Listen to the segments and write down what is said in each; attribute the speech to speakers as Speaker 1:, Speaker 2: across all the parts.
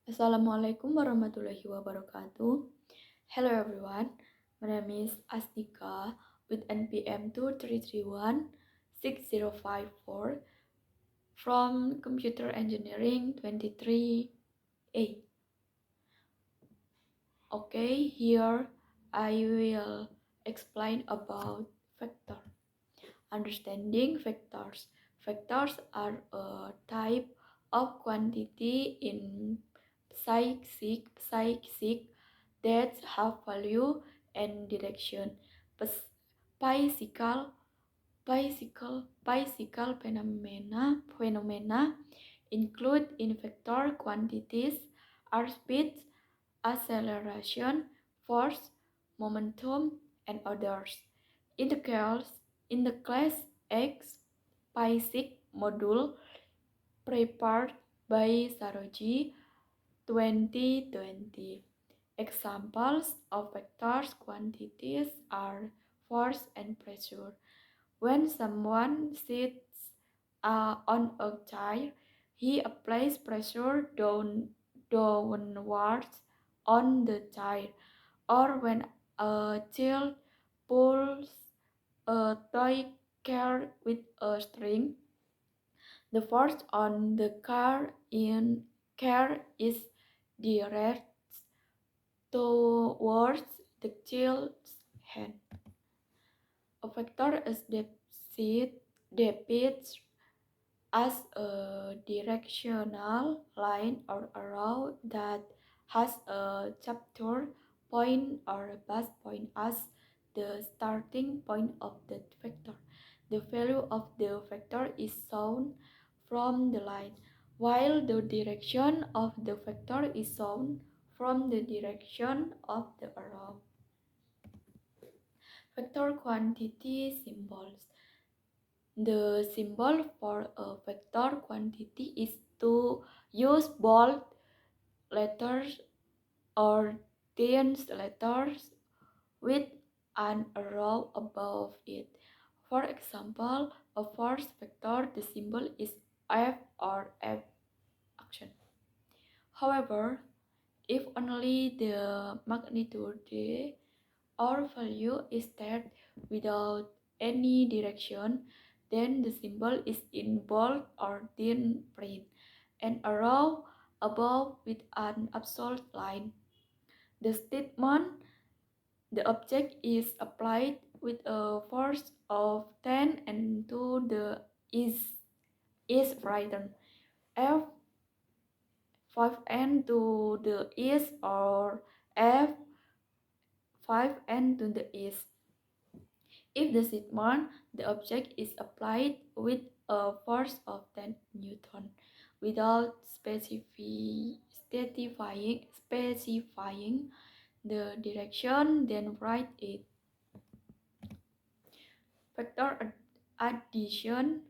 Speaker 1: Assalamualaikum warahmatullahi wabarakatuh. Hello everyone, my name is Astika with NPM 23316054 from Computer Engineering 23A. Okay, here I will explain about vector. Understanding vectors. Vectors are a type of quantity in physics that have value and direction. Physical physical phenomena include in vector quantities are speed, acceleration, force, momentum, and others. In the class X Physics module prepared by Saroji 2020. Examples of vectors quantities are force and pressure. When someone sits on a chair, he applies pressure downwards on the chair. Or when a child pulls a toy car with a string, the force on the car is directed towards the child's hand. A vector is depicted as a directional line or arrow that has a chapter point or a base point as the starting point of the vector. The value of the vector is shown from the line, while the direction of the vector is shown from the direction of the arrow. Vector quantity symbols. The symbol for a vector quantity is to use bold letters or dense letters with an arrow above it. For example, a force vector, the symbol is F or F action. However, if only the magnitude or value is set without any direction, then the symbol is in bold or thin print. An arrow above with an absolute line. The statement the object is applied with a force of 10 and to the is written F 5n to the east or F 5n to the east. If the statement the object is applied with a force of 10 Newton without specifying the direction, then write it. Vector addition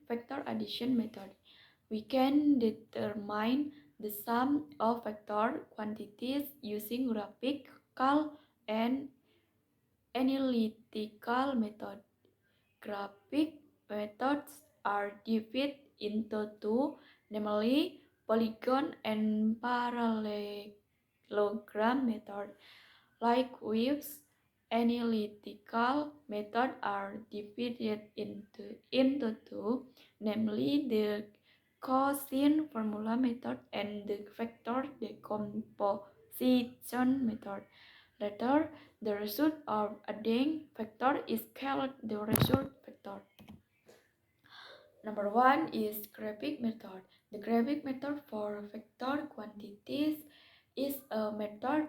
Speaker 1: method. We can determine the sum of vector quantities using graphical and analytical method. Graphic methods are divided into two, namely polygon and parallelogram method. Likewise, analytical methods are divided into two, namely the Gaussian formula method and the vector decomposition method. Later, the result of adding vector is called the result vector. Number one is graphic method. The graphic method for vector quantities is a method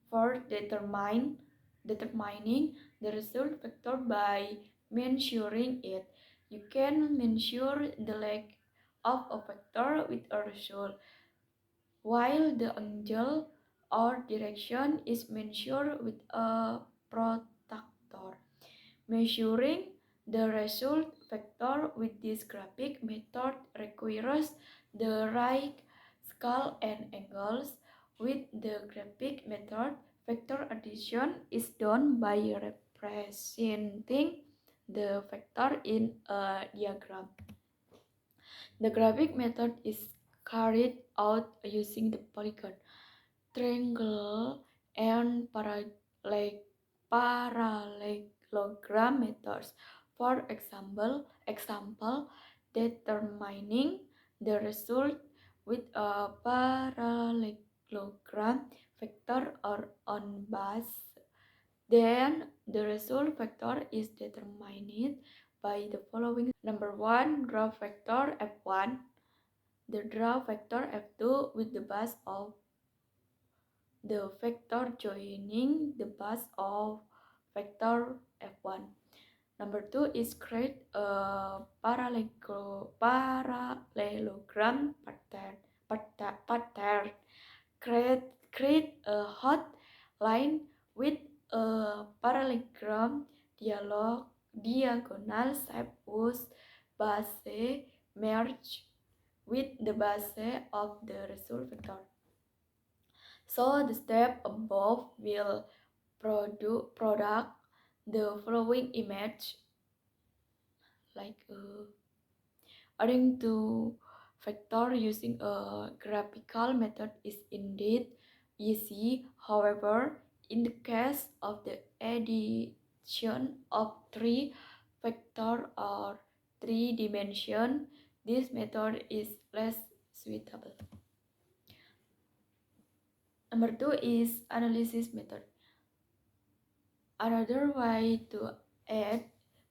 Speaker 1: for determining the result vector by measuring it. You can measure the length of a vector with a result, while the angle or direction is measured with a protractor. Measuring the result vector with this graphic method requires the right scale and angles. With the graphic method, vector addition is done by representing the vector in a diagram. The graphic method is carried out using the polygon, triangle, and parallelogram methods. For example, determining the result with a parallelogram vector or on base. Then the result vector is determined by the following. Number 1, draw vector f1. The draw vector f2 with the base of the vector joining the base of vector f1. Number 2 is create a parallelogram pattern. Create a hot line with a parallelogram diagonal shape whose base merge with the base of the result vector. So the step above will product the following image, like adding to vector using a graphical method is indeed easy. However, in the case of the addition of three vectors or three dimensions, this method is less suitable. Number 2 is analysis method. Another way to add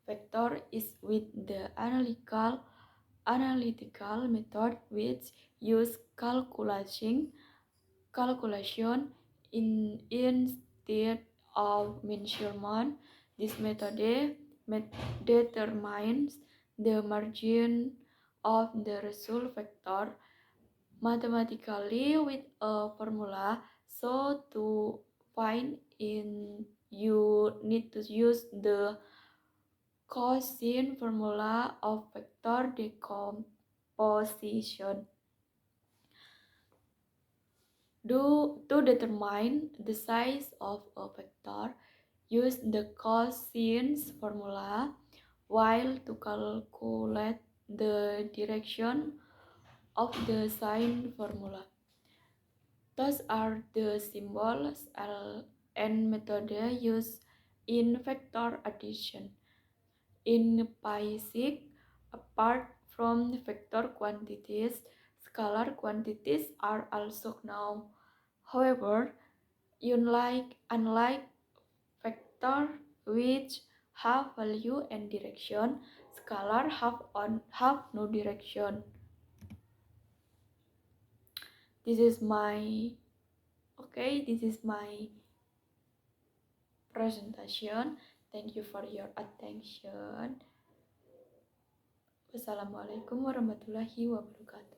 Speaker 1: vector is with the analytical method, which use calculation instead of measurement. This method determines the margin of the result vector mathematically with a formula. So to find in, you need to use the Gaussian formula of vector decomposition. To determine the size of a vector, use the Gaussian formula, while to calculate the direction of the sign formula. Those are the symbols and methods used in vector addition. In basic, apart from vector quantities, scalar quantities are also known. However, unlike vector which have value and direction, scalar have no direction. This is my presentation. Thank you for your attention. Wassalamualaikum warahmatullahi wabarakatuh.